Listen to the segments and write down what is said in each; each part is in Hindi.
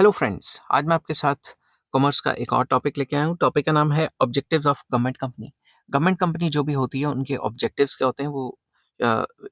हेलो फ्रेंड्स, आज मैं आपके साथ कॉमर्स का एक और टॉपिक लेके आया हूँ। टॉपिक का नाम है objectives of government company. Government company जो भी होती है उनके ऑब्जेक्टिव्स क्या होते हैं वो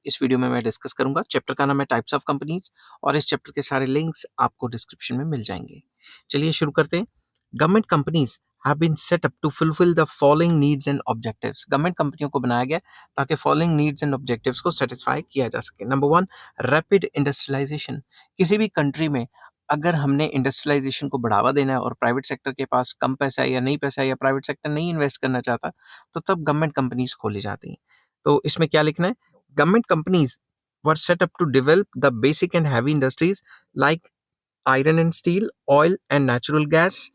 इस वीडियो में मैं डिस्कस करूंगा। चैप्टर का नाम है टाइप्स ऑफ कंपनीज और इस चैप्टर के सारे लिंक्स आपको डिस्क्रिप्शन में मिल जाएंगे। चलिए शुरू करते हैं। Government companies have been set up to fulfil the following needs and objectives. Government कंपनियों को बनाया गया ताकि फॉलोइंग नीड्स एंड ऑब्जेक्टिव्स को सेटिस्फाई किया जा सके। Number one, rapid industrialisation. किसी भी कंट्री में अगर हमने इंडस्ट्रियलाइजेशन को बढ़ावा देना है और प्राइवेट सेक्टर के पास कम पैसा है या नहीं पैसा है या प्राइवेट सेक्टर नहीं इन्वेस्ट करना चाहता, तो तब गवर्नमेंट कंपनीज खोली जाती हैं। तो इसमें क्या लिखना है? Government companies were set up to develop the basic and heavy industries like iron and steel, oil and natural gas,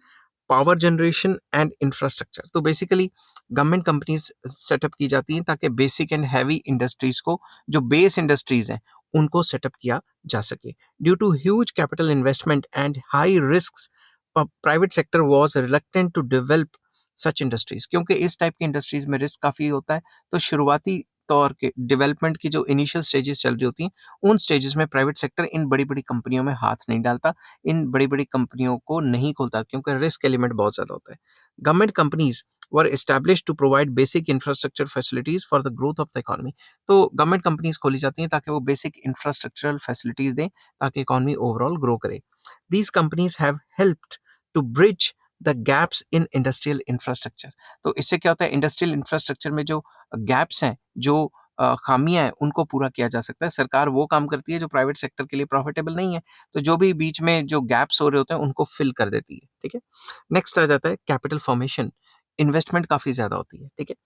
power generation and infrastructure. तो बेसिकली गवर्नमेंट कंपनीज सेटअप की जाती हैं ताकि बेसिक एंड हैवी इंडस्ट्रीज को, जो बेस इंडस्ट्रीज हैं, उनको सेटअप किया जा सके। Due to huge capital investment and high risk, private sector was reluctant to develop such industries. क्योंकि इस टाइप की इंडस्ट्रीज में रिस्क काफ़ी होता है, तो शुरुआती तौर के डेवलपमेंट की जो इनिशियल स्टेजेस चल रही होती हैं, उन स्टेजेस में प्राइवेट सेक्टर इन बड़ी बड़ी कंपनियों में हाथ नहीं डालता, इन बड़ी-बड़ी कंपनियों को नहीं खोलता, क्योंकि रिस्क एलिमेंट बहुत ज़्यादा होता है। Government companies were established to provide basic infrastructure facilities for the growth of the economy. तो गवर्नमेंट कंपनीज खोली जाती हैं ताकि वो बेसिक इंफ्रास्ट्रक्चरल फैसिलिटीज दें ताकि इकोनॉमी ओवरऑल ग्रो करे। These companies have helped to bridge the gaps in industrial infrastructure. तो इससे क्या होता है, इंडस्ट्रियल इंफ्रास्ट्रक्चर में जो गैप्स हैं, जो खामियां हैं, उनको पूरा किया जा सकता है। सरकार वो काम करती है जो प्राइवेट सेक्टर के लिए प्रॉफिटेबल नहीं है, तो जो भी बीच में जो गैप्स हो रहे होते हैं उनको फिल कर देती है। ठीक है। नेक्स्ट आ जाता है कैपिटल फॉर्मेशन। इन्वेस्टमेंट काफी ज्यादा होती है। ठीक है।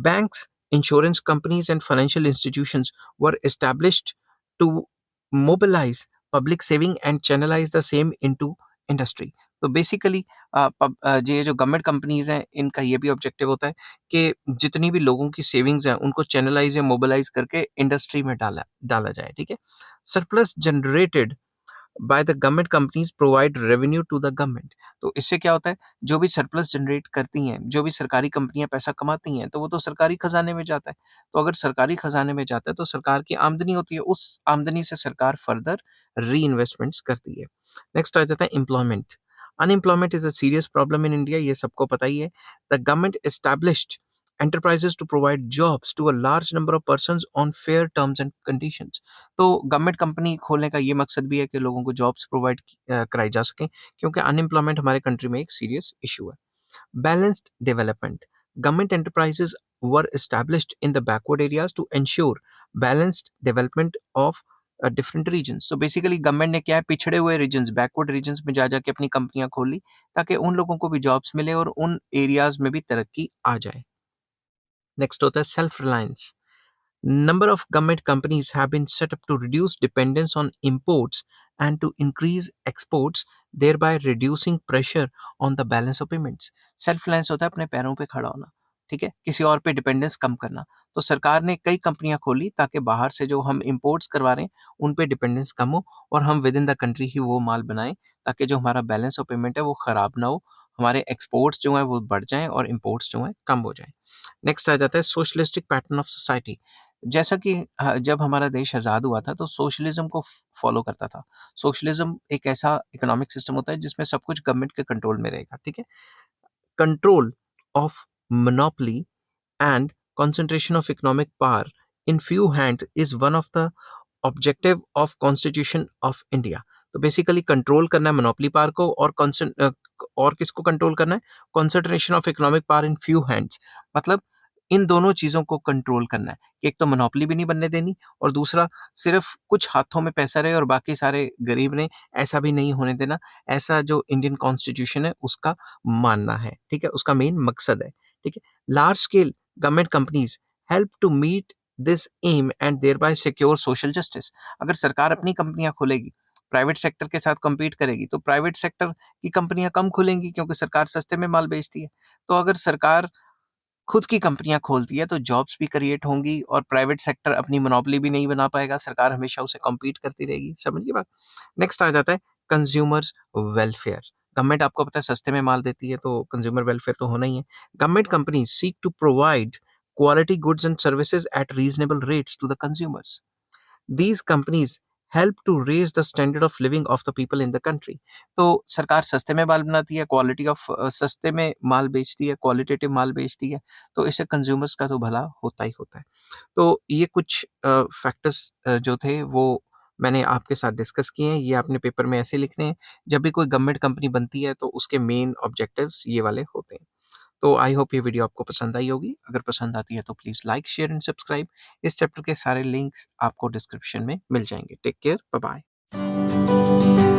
Banks, insurance companies and financial institutions were established to mobilise public saving and channelise the same into industry. तो बेसिकली ये जो गवर्नमेंट कंपनीज हैं, इनका ये भी ऑब्जेक्टिव होता है कि जितनी भी लोगों की सेविंग्स हैं उनको चैनलाइज या मोबिलाइज करके इंडस्ट्री में डाला डाला जाए। ठीक है। Surplus generated by the government companies provide revenue to the government. तो इससे क्या होता है, जो भी सरप्लस जनरेट करती हैं, जो भी सरकारी कंपनियां पैसा कमाती हैं, तो वो तो सरकारी खजाने में जाता है। तो अगर सरकारी खजाने में जाता है तो सरकार की आमदनी होती है, उस आमदनी से सरकार फर्दर री इन्वेस्टमेंट्स करती है। नेक्स्ट आ जाता है employment. Unemployment is a serious problem in India, ये सबको पता ही है। The government established enterprises to provide jobs to a large number of persons on fair terms and conditions। तो गवर्नमेंट कंपनी खोलने का ये मकसद भी है कि लोगों को जॉब्स प्रोवाइड कराई जा सकें, क्योंकि अनएम्प्लॉयमेंट हमारे कंट्री में एक सीरियस इशू है। Balanced development. Government enterprises were established in the backward areas to ensure balanced development of different regions. तो बेसिकली गवर्नमेंट ने क्या है, पिछड़े हुए रीजन्स, बैकवर्ड रीजन्स में जा जाके अपनी कंपनियां खोली ताकि उन लोगों को भी जॉब्स मिले और उन एरियाज में भी तरक्की आ जाए। नेक्स्ट होता है self reliance. Number of government companies have been set up to reduce dependence on imports and to increase exports, thereby reducing pressure on the balance of payments। Self reliance होता है अपने पैरों पे खड़ा होना। ठीक है, किसी और पे डिपेंडेंस कम करना। तो सरकार ने कई कंपनियां खोली ताकि बाहर से जो हम इंपोर्ट्स करवा रहे हैं उन पे डिपेंडेंस कम हो और हम विद इन द कंट्री ही वो माल बनाएं ताकि जो हमारा बैलेंस ऑफ पेमेंट है वो खराब ना हो, हमारे एक्सपोर्ट्स जो है वो बढ़ जाएं और इंपोर्ट्स जो है कम हो जाएं। नेक्स्ट आ जाता है सोशलिस्टिक पैटर्न ऑफ सोसाइटी। जैसा कि जब हमारा देश आज़ाद हुआ था तो सोशलिज्म को फॉलो करता था। सोशलिज्म एक ऐसा इकोनॉमिक सिस्टम होता है जिसमें सब कुछ गवर्नमेंट के कंट्रोल में रहेगा। ठीक है। Control of monopoly and concentration of economic power in few hands is one of the objective of constitution of India। तो बेसिकली कंट्रोल करना है मोनोपोली पावर को और किसको कंट्रोल करना है, concentration of economic power in few hands. मतलब इन दोनों चीजों को कंट्रोल करना है कि एक तो मोनोपोली भी नहीं बनने देनी और दूसरा सिर्फ कुछ हाथों में पैसा रहे और बाकी सारे गरीब ने, ऐसा भी नहीं होने देना। ऐसा जो इंडियन कॉन्स्टिट्यूशन है उसका मानना है। ठीक है, उसका मेन मकसद है। ठीक है। Large scale government companies help to meet this aim and thereby secure social justice. अगर सरकार अपनी कंपनियां खोलेगी, प्राइवेट सेक्टर के साथ compete करेगी, तो प्राइवेट सेक्टर की कंपनियां कम खुलेंगी क्योंकि सरकार सस्ते में माल बेचती है। तो अगर सरकार खुद की कंपनियां खोलती है तो जॉब्स भी क्रिएट होंगी और प्राइवेट सेक्टर अपनी मोनोपोली भी नहीं बना पाएगा, सरकार हमेशा उसे compete करती रहेगी। समझिए बात। नेक्स्ट आ जाता है कंज्यूमर्स वेलफेयर। गवर्नमेंट आपको पता है सस्ते में माल देती है तो कंज्यूमर वेलफेयर तो होना ही है। Government company seek to provide quality goods and services at reasonable rates to the consumers. These companies help to raise the standard of living of the people in the country. तो सरकार सस्ते में माल बनाती है, क्वालिटी ऑफ सस्ते में माल बेचती है, क्वालिटेटिव माल बेचती है, तो इससे कंज्यूमर्स का तो भला होता ही होता है। तो ये कुछ फैक्टर्स जो थे वो मैंने आपके साथ डिस्कस किए हैं, ये आपने पेपर में ऐसे लिखने हैं। जब भी कोई गवर्नमेंट कंपनी बनती है तो उसके मेन ऑब्जेक्टिव्स ये वाले होते हैं। तो आई होप ये वीडियो आपको पसंद आई होगी। अगर पसंद आती है तो please like, share and subscribe. इस चैप्टर के सारे लिंक्स आपको डिस्क्रिप्शन में मिल जाएँगे। Take care, bye bye.